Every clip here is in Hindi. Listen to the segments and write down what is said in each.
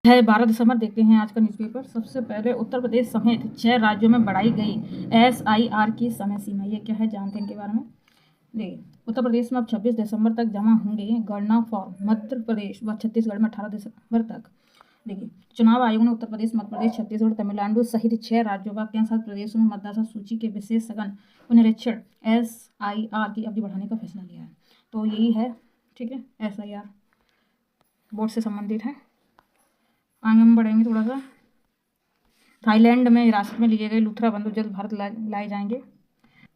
है 12 दिसंबर। देखते हैं आज का न्यूज़पेपर। सबसे पहले उत्तर प्रदेश समेत 6 राज्यों में बढ़ाई गई SIR की समय सीमा। ये क्या है, जानते हैं इनके बारे में। देखिए, उत्तर प्रदेश में अब 26 दिसंबर तक जमा होंगे गणना फॉर्म। मध्य प्रदेश व छत्तीसगढ़ में 18 दिसंबर तक। देखिए, चुनाव आयोग ने उत्तर प्रदेश, मध्य प्रदेश, छत्तीसगढ़, तमिलनाडु सहित 6 राज्यों व केंद्रशासित प्रदेशों में मतदाता सूची के विशेष सघन पुनरीक्षण SIR की अवधि बढ़ाने का फैसला लिया है। तो यही है, ठीक है, SIR वोट से संबंधित है। आगे हम बढ़ेंगे थोड़ा सा। थाईलैंड में हिरासत में लिए गए लूथरा बंधु जल्द भारत लाए जाएंगे।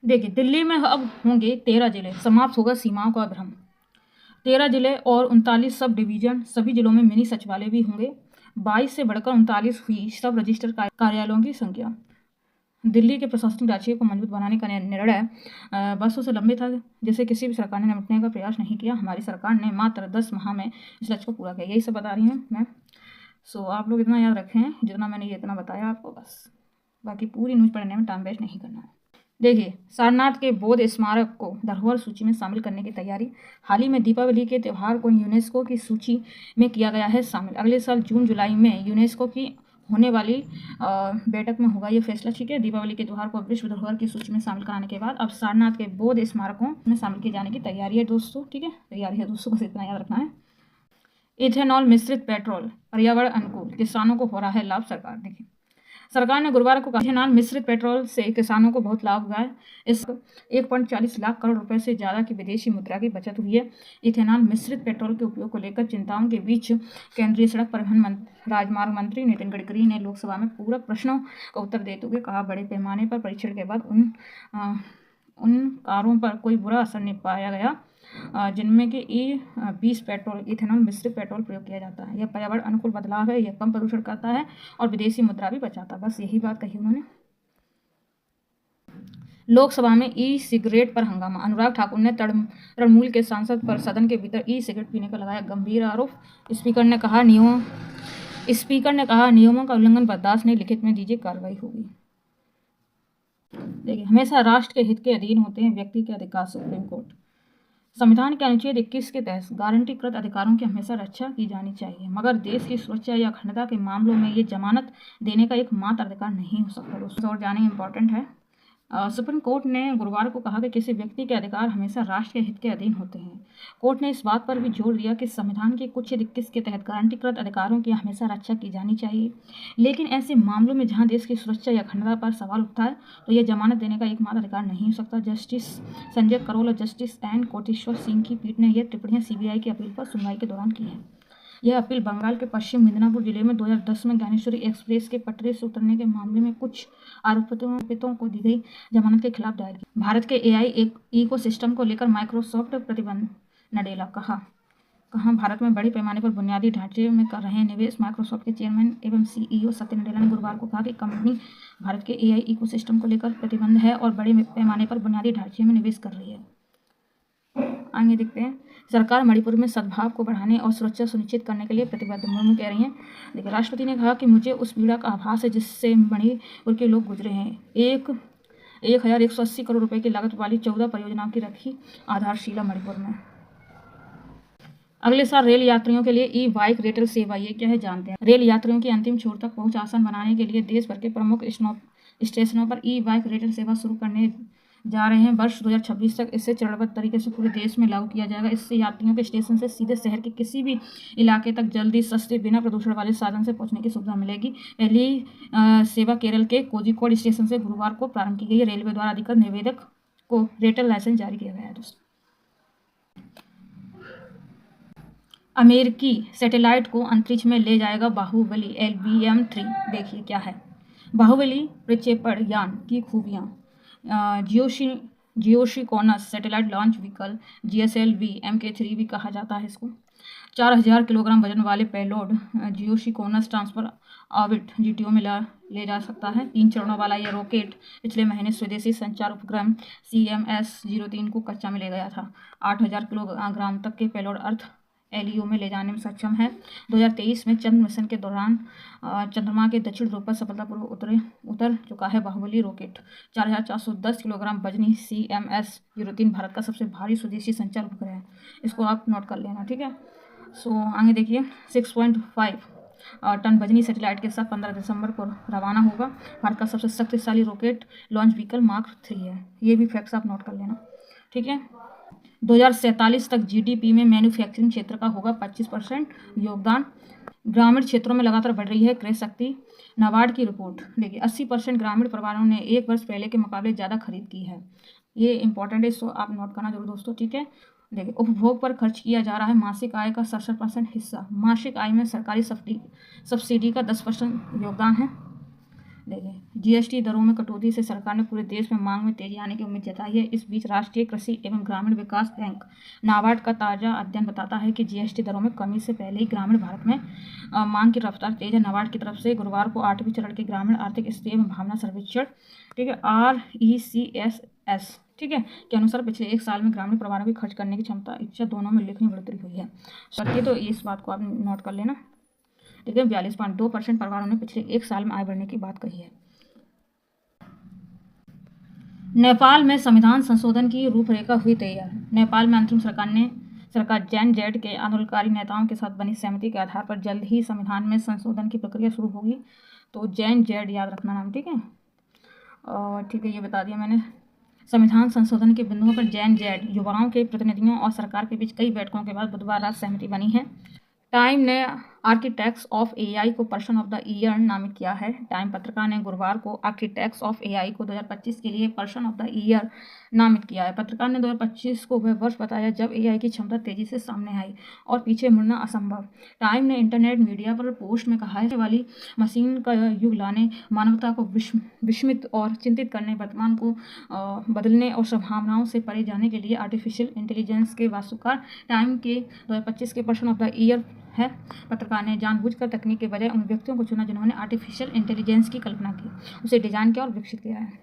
देखिए, दिल्ली में अब होंगे 13 जिले, समाप्त होगा सीमाओं का भ्रम। 13 जिले और 39 सब डिवीजन, सभी जिलों में मिनी सचिवालय भी होंगे। 22 से बढ़कर 39 हुई सब रजिस्टर कार्यालयों की संख्या। दिल्ली के प्रशासनिक ढांचे को मजबूत बनाने का निर्णय वर्षों से लंबित था, जिसे किसी भी सरकार ने निपटने का प्रयास नहीं किया। हमारी सरकार ने मात्र 10 माह में इस लक्ष्य को पूरा किया। यही सब बता रही हूँ मैं। आप लोग इतना याद रखें, जितना मैंने ये इतना बताया आपको, बस। बाकी पूरी न्यूज़ पढ़ने में टाइम वेस्ट नहीं करना है। देखिए, सारनाथ के बौद्ध स्मारक को धरोहर सूची में शामिल करने की तैयारी। हाल ही में दीपावली के त्यौहार को यूनेस्को की सूची में किया गया है शामिल। अगले साल जून जुलाई में यूनेस्को की होने वाली बैठक में होगा ये फैसला, ठीक है। दीपावली के त्यौहार को विश्व धरोहर की सूची में शामिल कराने के बाद अब सारनाथ के बौद्ध स्मारकों में शामिल किए जाने की तैयारी है दोस्तों, ठीक है। तैयारी है दोस्तों, बस इतना याद रखना है। इथेनॉल मिश्रित पेट्रोल पर्यावरण अनुकूल, किसानों को हो रहा है लाभ। सरकार, देखिए, सरकार ने गुरुवार को कहा इथेनॉल मिश्रित पेट्रोल से किसानों को बहुत लाभ हुआ है। इस 1.40 लाख करोड़ रुपए से ज़्यादा की विदेशी मुद्रा की बचत हुई है। इथेनॉल मिश्रित पेट्रोल के उपयोग को लेकर चिंताओं के बीच केंद्रीय सड़क परिवहन राजमार्ग मंत्री नितिन गडकरी ने लोकसभा में पूरक प्रश्नों का उत्तर देते हुए कहा, बड़े पैमाने पर परीक्षण के बाद उन कारों पर कोई बुरा असर नहीं पाया गया जिनमें कि E20 पेट्रोल इथेनॉल मिश्रित पेट्रोल प्रयोग किया जाता है। यह पर्यावरण अनुकूल बदलाव है, यह कम प्रदूषण करता है और विदेशी मुद्रा भी बचाता है। बस यही बात कही उन्होंने। लोकसभा में ई-सिगरेट पर हंगामा। अनुराग ठाकुर ने तृणमूल के सांसद पर सदन के भीतर ई-सिगरेट पीने का लगाया गंभीर आरोप। स्पीकर ने कहा नियमों का उल्लंघन बर्दाश्त नहीं, लिखित में दीजिए, कार्रवाई होगी। देखिए, हमेशा राष्ट्र के हित के अधीन होते हैं व्यक्ति के अधिकार। सुप्रीम कोर्ट, संविधान के अनुच्छेद 21 के तहत गारंटीकृत अधिकारों की हमेशा रक्षा की जानी चाहिए, मगर देश की सुरक्षा या अखंडता के मामलों में ये जमानत देने का एकमात्र अधिकार नहीं हो सकता। दोस्तों, और जाने इंपॉर्टेंट है। सुप्रीम कोर्ट ने गुरुवार को कहा कि किसी व्यक्ति के अधिकार हमेशा राष्ट्र के हित के अधीन होते हैं। कोर्ट ने इस बात पर भी जोर दिया कि संविधान के कुछ 21 के तहत गारंटीकृत अधिकारों की हमेशा रक्षा की जानी चाहिए, लेकिन ऐसे मामलों में जहां देश की सुरक्षा या अखंडता पर सवाल उठता है तो यह जमानत देने का एकमात्र अधिकार नहीं हो सकता। जस्टिस संजय करोल और जस्टिस एन कोटेश्वर सिंह की पीठ ने यह टिप्पणियां CBI की अपील पर सुनवाई के दौरान की है। यह अपील बंगाल के पश्चिम मिदनापुर जिले में 2010 में ज्ञानेश्वरी एक्सप्रेस के पटरी से उतरने के मामले में कुछ आरोपितों को दी गई जमानत के खिलाफ दायर की। भारत के AI इकोसिस्टम को लेकर माइक्रोसॉफ्ट प्रतिबंध। नडेला, कहा भारत में बड़े पैमाने पर बुनियादी ढांचे में कर रहे हैं निवेश। माइक्रोसॉफ्ट के चेयरमैन एवं CEO सत्य नडेला ने गुरुवार को कहा कि कंपनी भारत के AI इकोसिस्टम को लेकर प्रतिबंध है और बड़े पैमाने पर बुनियादी ढांचे में निवेश कर रही है। आगे देखते हैं। सरकार मणिपुर में सद्भाव को बढ़ाने और सुरक्षा सुनिश्चित करने के लिए प्रतिबद्ध, मुर्मू कह रही हैं। देखिए, राष्ट्रपति ने कहा कि मुझे उस पीड़ा का आभास है जिससे मणिपुर के लोग गुजरे हैं। 1180 करोड़ रुपए की लागत वाली 14 परियोजनाओं की रखी आधारशिला मणिपुर में। अगले साल रेल यात्रियों के लिए ई-बाइक रेंटल सेवा। ये क्या है, जानते हैं। रेल यात्रियों की अंतिम छोर तक पहुंच आसान बनाने के लिए देश भर के प्रमुख स्टेशनों पर ई-बाइक रेंटल सेवा शुरू करने जा रहे हैं। वर्ष 2026 तक इसे चरणबद्ध तरीके से पूरे देश में लागू किया जाएगा। इससे यात्रियों के स्टेशन से सीधे शहर के किसी भी इलाके तक जल्दी, सस्ते, बिना प्रदूषण वाले साधन से पहुंचने की सुविधा मिलेगी। पहली सेवा केरल के कोझिकोड स्टेशन से गुरुवार को प्रारंभ की गई है। रेलवे द्वारा अधिकृत निवेदक को रेंटल लाइसेंस जारी किया गया है। दोस्तों, अमेरिकी सैटेलाइट को अंतरिक्ष में ले जाएगा बाहुबली LBM-3। देखिए क्या है बाहुबली प्रक्षेपण यान की खूबियाँ। Geosynchronous satellite launch vehicle, GSLV MK3 भी कहा जाता है इसको। 4000 किलोग्राम वजन वाले पेलोड जियोशिकोनस ट्रांसफर ऑर्बिट GTO में ले जा सकता है। 3 चरणों वाला यह रॉकेट पिछले महीने स्वदेशी संचार उपग्रह CMS-03 को कच्चा में ले गया था। 8000 किलोग्राम तक के पेलोड अर्थ LEO में ले जाने में सक्षम है। 2023 में चंद्र मिशन के दौरान चंद्रमा के दक्षिण ध्रुव पर सफलतापूर्वक उतर चुका है बाहुबली रॉकेट। 4410 किलोग्राम वजनी CMS-03 भारत का सबसे भारी स्वदेशी संचार उपग्रह है। इसको आप नोट कर लेना, ठीक है। आगे देखिए। 6.5 टन वजनी सैटेलाइट के साथ 15 दिसंबर को रवाना होगा। भारत का सबसे शक्तिशाली रॉकेट लॉन्च व्हीकल मार्क 3 है। ये भी फैक्ट्स आप नोट कर लेना, ठीक है। 2047 तक जीडीपी में मैन्युफैक्चरिंग क्षेत्र का होगा 25% योगदान। ग्रामीण क्षेत्रों में लगातार बढ़ रही है क्रय शक्ति। नाबार्ड की रिपोर्ट देखिए, 80% ग्रामीण परिवारों ने 1 वर्ष पहले के मुकाबले ज़्यादा खरीद की है। ये इंपॉर्टेंट है, इसको आप नोट करना जरूर दोस्तों, ठीक है। देखिए, उपभोग पर खर्च किया जा रहा है मासिक आय का 67% हिस्सा। मासिक आय में सरकारी सब्सिडी का 10% योगदान है। देखिए, जीएसटी दरों में कटौती से सरकार ने पूरे देश में मांग में तेजी आने की उम्मीद जताई है। इस बीच राष्ट्रीय कृषि एवं ग्रामीण विकास बैंक नाबार्ड का ताज़ा अध्ययन बताता है कि जीएसटी दरों में कमी से पहले ही ग्रामीण भारत में मांग की रफ्तार तेज है। नाबार्ड की तरफ से गुरुवार को 8वें चरण के ग्रामीण आर्थिक स्थिति एवं भावना सर्वेक्षण, ठीक है, RECSS, ठीक है, के अनुसार पिछले 1 साल में ग्रामीण परिवारों की खर्च करने की क्षमता इच्छा दोनों में उल्लेखनीय बढ़ोतरी हुई है। सत्य तो इस बात को आप नोट कर लेना, ठीक है। 42.2% परिवारों ने पिछले 1 साल में आय बढ़ने की बात कही है। नेपाल में संविधान संशोधन की रूपरेखा हुई तैयार। नेपाल में अंतरिम सरकार JNZ के आंदोलनकारी नेताओं के साथ बनी सहमति के आधार पर जल्द ही संविधान में संशोधन की प्रक्रिया शुरू होगी। तो JNZ याद रखना नाम, ठीक है। और ठीक है, ये बता दिया मैंने। संविधान संशोधन के बिंदुओं पर JNZ युवाओं के प्रतिनिधियों और सरकार के बीच कई बैठकों के बाद बुधवार रात सहमति बनी है। टाइम ने आर्किटेक्ट्स ऑफ AI को पर्सन ऑफ द ईयर नामित किया है। टाइम पत्रिका ने गुरुवार को आर्किटेक्ट्स ऑफ AI को 2025 के लिए पर्सन ऑफ द ईयर नामित किया है। पत्रकार ने 2025 को वह वर्ष बताया जब AI की क्षमता तेजी से सामने आई और पीछे मुड़ना असंभव। टाइम ने इंटरनेट मीडिया पर पोस्ट में कहा है वाली मशीन का युग लाने, मानवता को विस्मित और चिंतित करने, वर्तमान को बदलने और संभावनाओं से परे जाने के लिए आर्टिफिशियल इंटेलिजेंस के वास्तुकार टाइम के 2025 के पर्सन ऑफ द ईयर है। पत्रकार ने जानबूझकर तकनीक के बजाय उन व्यक्तियों को चुना जिन्होंने आर्टिफिशियल इंटेलिजेंस की कल्पना की, उसे डिजाइन किया और विकसित किया है।